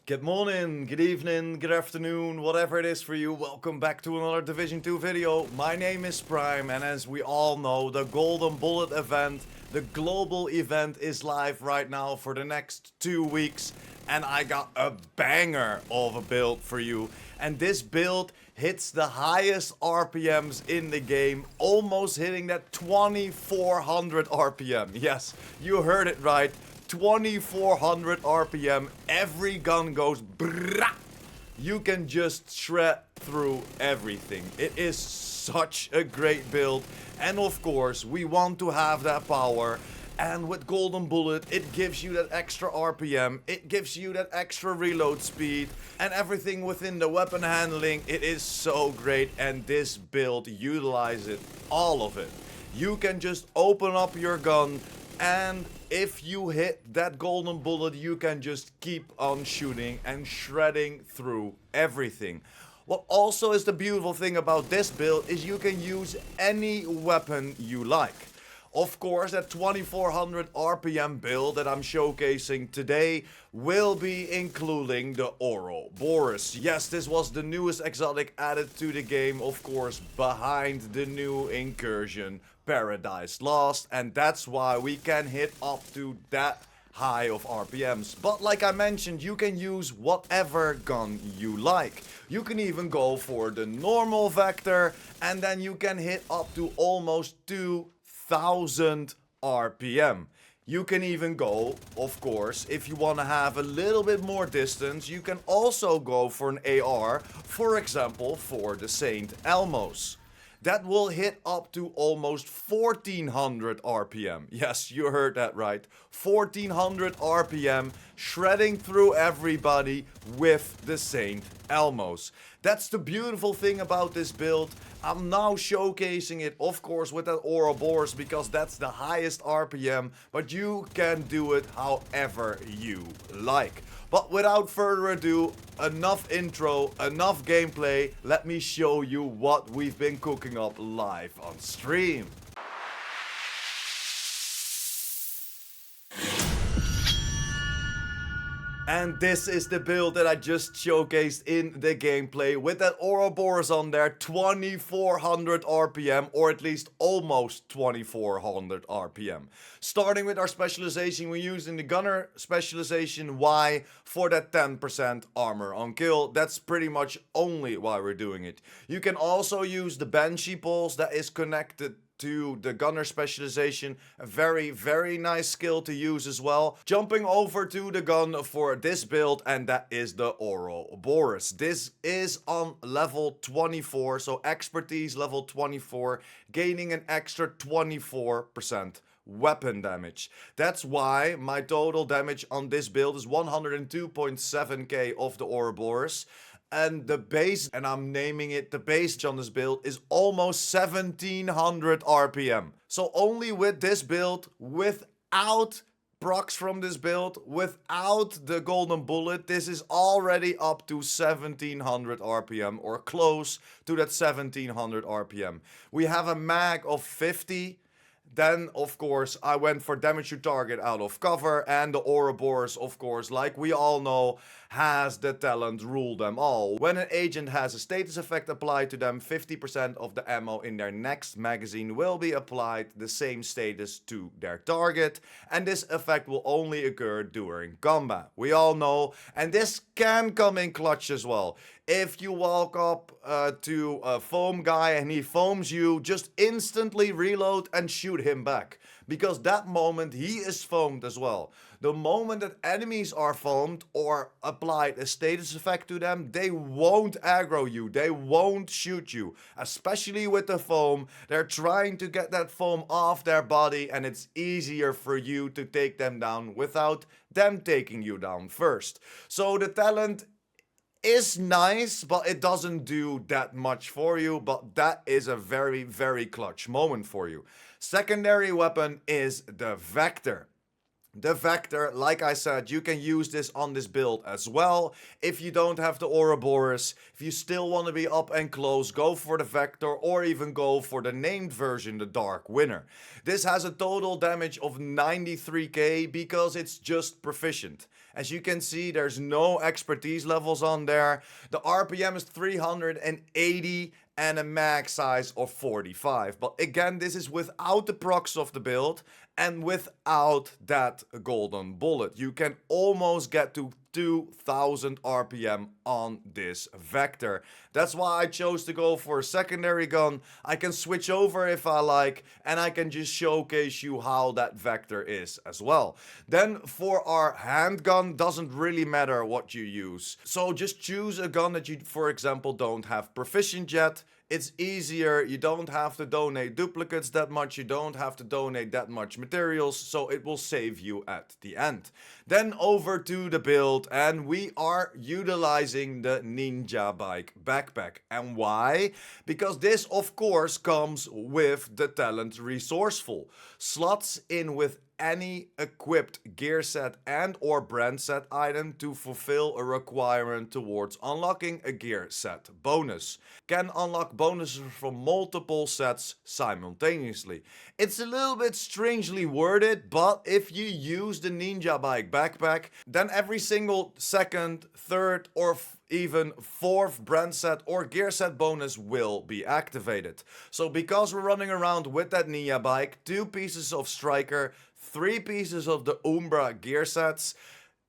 Good morning, good evening, good afternoon, whatever it is for you. Welcome back to another Division 2 video. My name is Prime, and as we all know, the Golden Bullet event, the global event, is live right now for the next 2 weeks. And I got a banger of a build for you. And this build hits the highest RPMs in the game, almost hitting that 2400 RPM. Yes, you heard it right. 2400 RPM, every gun goes brrrah. You can just shred through everything. It is such a great build, and of course we want to have that power. And with Golden Bullet, it gives you that extra RPM, it gives you that extra reload speed, and everything within the weapon handling. It is so great, and this build utilizes all of it. You can just open up your gun, and if you hit that Golden Bullet, you can just keep on shooting and shredding through everything. What also is the beautiful thing about this build is you can use any weapon you like. Of course, that 2400 RPM build that I'm showcasing today will be including the Ouroboros. Yes, this was the newest exotic added to the game, of course, behind the new incursion, Paradise Lost, and that's why we can hit up to that high of RPMs. But like I mentioned, you can use whatever gun you like. You can even go for the normal vector, and then you can hit up to almost 2000 RPM. You can even go, of course, if you want to have a little bit more distance, you can also go for an AR, for example, for the Saint Elmos. That will hit up to almost 1400 RPM. Yes, you heard that right. 1400 RPM, shredding through everybody with the Saint Elmos. That's the beautiful thing about this build. I'm now showcasing it, of course, with that Ouroboros because that's the highest RPM, but you can do it however you like. But without further ado, enough intro, enough gameplay. Let me show you what we've been cooking up live on stream. And this is the build that I just showcased in the gameplay with that Ouroboros on there, 2400 RPM, or at least almost 2400 RPM. Starting with our specialization, we're using the gunner specialization Y for that 10% armor on kill. That's pretty much only why we're doing it. You can also use the Banshee pulse that is connected to the gunner specialization. A very nice skill to use as well. Jumping over to the gun for this build, and that is the Ouroboros. This is on level 24, so expertise level 24, gaining an extra 24% weapon damage. That's why my total damage on this build is 102.7k of the Ouroboros. And the base, and I'm naming it the base on this build, is almost 1700 RPM. So only with this build, without procs from this build, without the Golden Bullet, this is already up to 1700 RPM, or close to that 1700 RPM. We have a mag of 50. Then, of course, I went for damage to target out of cover, and the Ouroboros, of course, like we all know, has the talent rule them all. When an agent has a status effect applied to them, 50% of the ammo in their next magazine will be applied the same status to their target, and this effect will only occur during combat. We all know, and this can come in clutch as well. If you walk up to a foam guy and he foams you, just instantly reload and shoot him back. Because that moment he is foamed as well. The moment that enemies are foamed or applied a status effect to them, they won't aggro you, they won't shoot you. Especially with the foam, they're trying to get that foam off their body, and it's easier for you to take them down without them taking you down first. So the talent is nice, but it doesn't do that much for you, but that is a very clutch moment for you. Secondary weapon is the Vector. The Vector, like I said, you can use this on this build as well. If you don't have the Ouroboros, if you still want to be up and close, go for the Vector, or even go for the named version, the Dark Winner. This has a total damage of 93k because it's just proficient. As you can see, there's no expertise levels on there. The RPM is 380 and a mag size of 45. But again, this is without the procs of the build and without that golden bullet. You can almost get to 2000 RPM on this vector. That's why I chose to go for a secondary gun. I can switch over if I like, and I can just showcase you how that vector is as well. Then for our handgun, doesn't really matter what you use. So just choose a gun that you, for example, don't have proficient yet. It's easier, you don't have to donate duplicates that much, you don't have to donate that much materials, so it will save you at the end. Then over to the build, and we are utilizing the Ninja Bike backpack. And why? Because this of course comes with the talent Resourceful. Slots in with any equipped gear set and or brand set item to fulfill a requirement towards unlocking a gear set bonus. Can unlock bonuses from multiple sets simultaneously. It's a little bit strangely worded, but if you use the Ninja Bike backpack, then every single second, third or even fourth brand set or gear set bonus will be activated. So because we're running around with that Ninja Bike, 2 pieces of Striker, 3 pieces of the Umbra gear sets,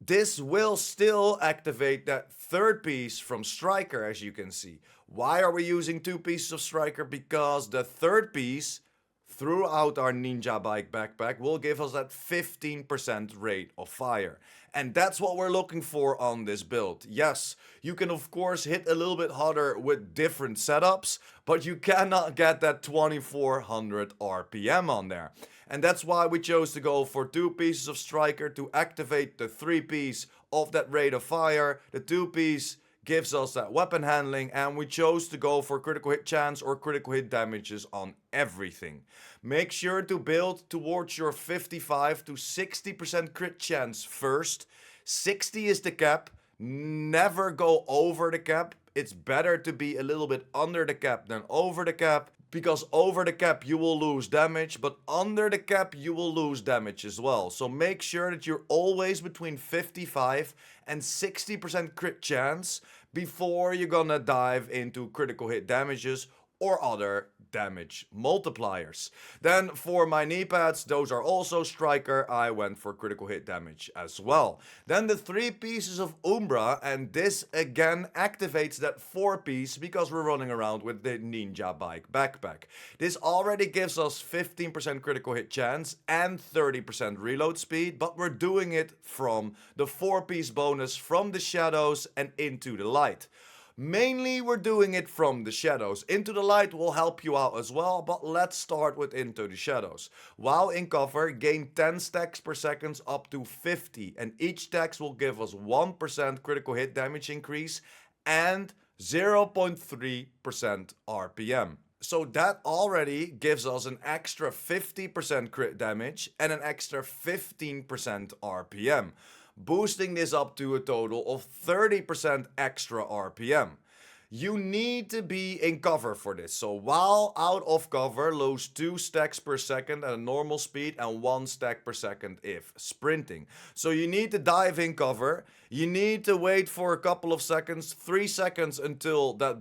this will still activate that third piece from Striker, as you can see. Why are we using 2 pieces of Striker? Because the third piece throughout our Ninja Bike backpack will give us that 15% rate of fire. And that's what we're looking for on this build. Yes, you can of course hit a little bit harder with different setups, but you cannot get that 2400 RPM on there. And that's why we chose to go for 2 pieces of Striker to activate the 3 piece of that rate of fire. The 2 piece gives us that weapon handling, and we chose to go for critical hit chance or critical hit damages on everything. Make sure to build towards your 55 to 60% crit chance first. 60 is the cap. Never go over the cap. It's better to be a little bit under the cap than over the cap, because over the cap you will lose damage, but under the cap you will lose damage as well. So make sure that you're always between 55 and 60% crit chance before you're gonna dive into critical hit damages or other damage multipliers. Then for my knee pads, those are also Striker. I went for critical hit damage as well. Then the 3 pieces of Umbra, and this again activates that 4 piece because we're running around with the Ninja Bike backpack. This already gives us 15% critical hit chance and 30% reload speed, but we're doing it from the 4 piece bonus from the shadows and into the light. Mainly we're doing it from the shadows. Into the light will help you out as well, but let's start with into the shadows. While in cover, gain 10 stacks per second up to 50, and each stacks will give us 1% critical hit damage increase and 0.3% RPM. So that already gives us an extra 50% crit damage and an extra 15% RPM. Boosting this up to a total of 30% extra RPM. You need to be in cover for this. So while out of cover, lose 2 stacks per second at a normal speed and 1 stack per second if sprinting. So you need to dive in cover. You need to wait for a couple of seconds, 3 seconds until that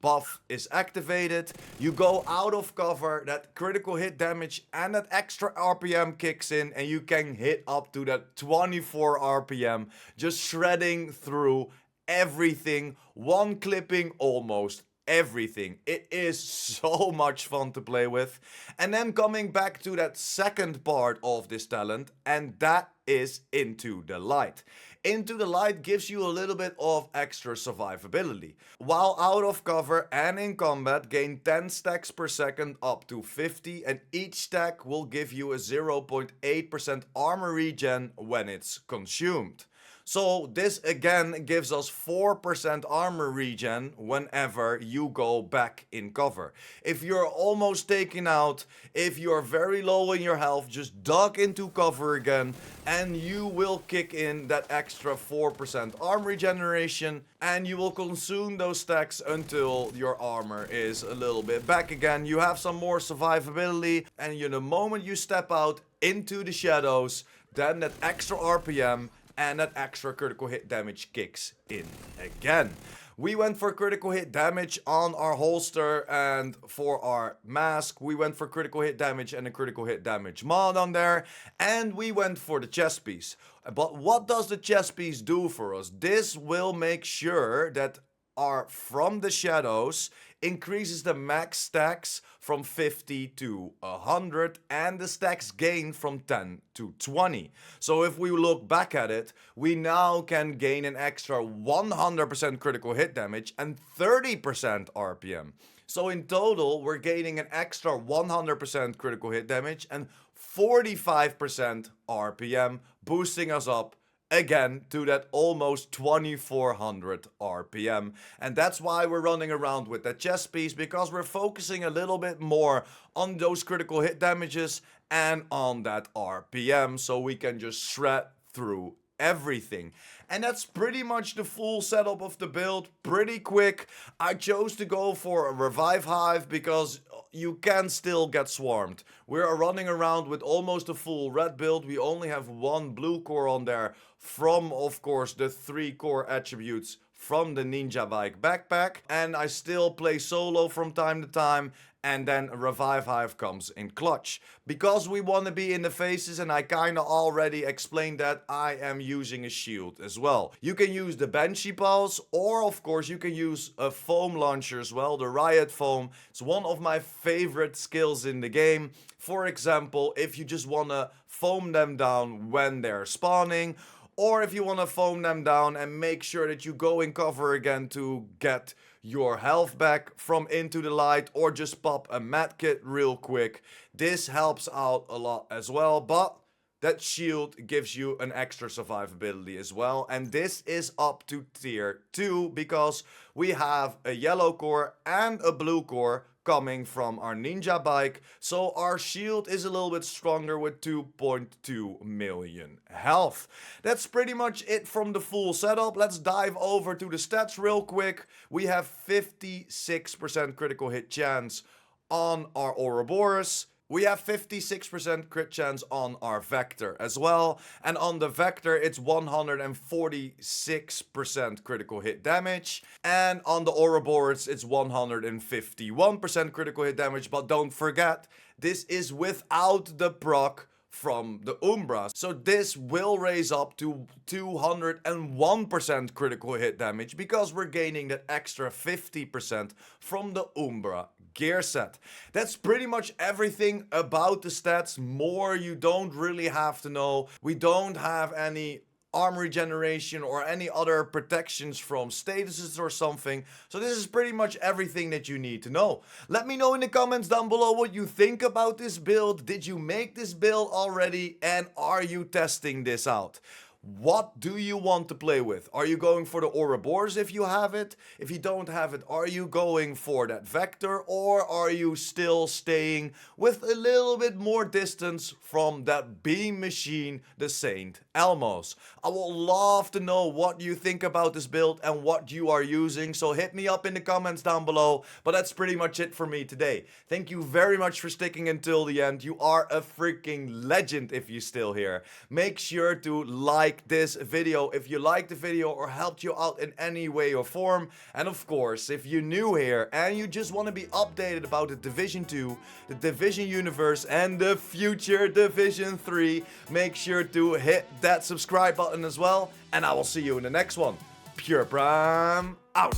buff is activated. You go out of cover, that critical hit damage and that extra RPM kicks in, and you can hit up to that 24 RPM, just shredding through everything, one clipping almost everything. It is so much fun to play with. And then coming back to that second part of this talent, and that is into the light. Into the light gives you a little bit of extra survivability. While out of cover and in combat, gain 10 stacks per second up to 50, and each stack will give you a 0.8% armor regen when it's consumed. So this again gives us 4% armor regen whenever you go back in cover. If you're almost taken out, if you're very low in your health, just duck into cover again and you will kick in that extra 4% armor regeneration, and you will consume those stacks until your armor is a little bit back again. You have some more survivability, and the moment you step out into the shadows, then that extra RPM and that extra critical hit damage kicks in again. We went for critical hit damage on our holster, and for our mask, we went for critical hit damage and a critical hit damage mod on there, and we went for the chest piece. But what does the chest piece do for us? This will make sure that our From the Shadows increases the max stacks from 50 to 100 and the stacks gain from 10 to 20. So if we look back at it, we now can gain an extra 100% critical hit damage and 30% RPM. So in total, we're gaining an extra 100% critical hit damage and 45% RPM, boosting us up again to that almost 2400 RPM. And that's why we're running around with that chest piece, because we're focusing a little bit more on those critical hit damages and on that RPM, so we can just shred through everything. And that's pretty much the full setup of the build. Pretty quick. I chose to go for a revive hive because you can still get swarmed. We're running around with almost a full red build. We only have one blue core on there from, of course, the 3 core attributes from the Ninja Bike backpack. And I still play solo from time to time, and then a revive hive comes in clutch. Because we want to be in the faces, and I kinda already explained that, I am using a shield as well. You can use the Banshee Pulse, or of course you can use a foam launcher as well, the Riot Foam. It's one of my favorite skills in the game. For example, if you just wanna foam them down when they're spawning, or if you wanna foam them down and make sure that you go in cover again to get your health back from Into the Light, or just pop a medkit real quick. This helps out a lot as well, but that shield gives you an extra survivability as well. And this is up to tier 2 because we have a yellow core and a blue core coming from our Ninja Bike, so our shield is a little bit stronger with 2.2 million health. That's pretty much it from the full setup. Let's dive over to the stats real quick. We have 56% critical hit chance on our Ouroboros. We have 56% crit chance on our Vector as well. And on the Vector, it's 146% critical hit damage. And on the Ouroboros, it's 151% critical hit damage. But don't forget, this is without the proc from the Umbra. So this will raise up to 201% critical hit damage because we're gaining that extra 50% from the Umbra gear set. That's pretty much everything about the stats. More you don't really have to know. We don't have any armor regeneration or any other protections from statuses or something. So this is pretty much everything that you need to know. Let me know in the comments down below what you think about this build. Did you make this build already, and are you testing this out? What do you want to play with? Are you going for the Ouroboros if you have it? If you don't have it, are you going for that Vector? Or are you still staying with a little bit more distance from that beam machine, the Saint Elmos? I would love to know what you think about this build and what you are using. So hit me up in the comments down below. But that's pretty much it for me today. Thank you very much for sticking until the end. You are a freaking legend if you're still here. Make sure to like this video if you liked the video or helped you out in any way or form. And of course, if you're new here and you just want to be updated about the Division 2, the Division universe, and the future Division 3, make sure to hit that subscribe button as well. And I will see you in the next one. PurePrime out.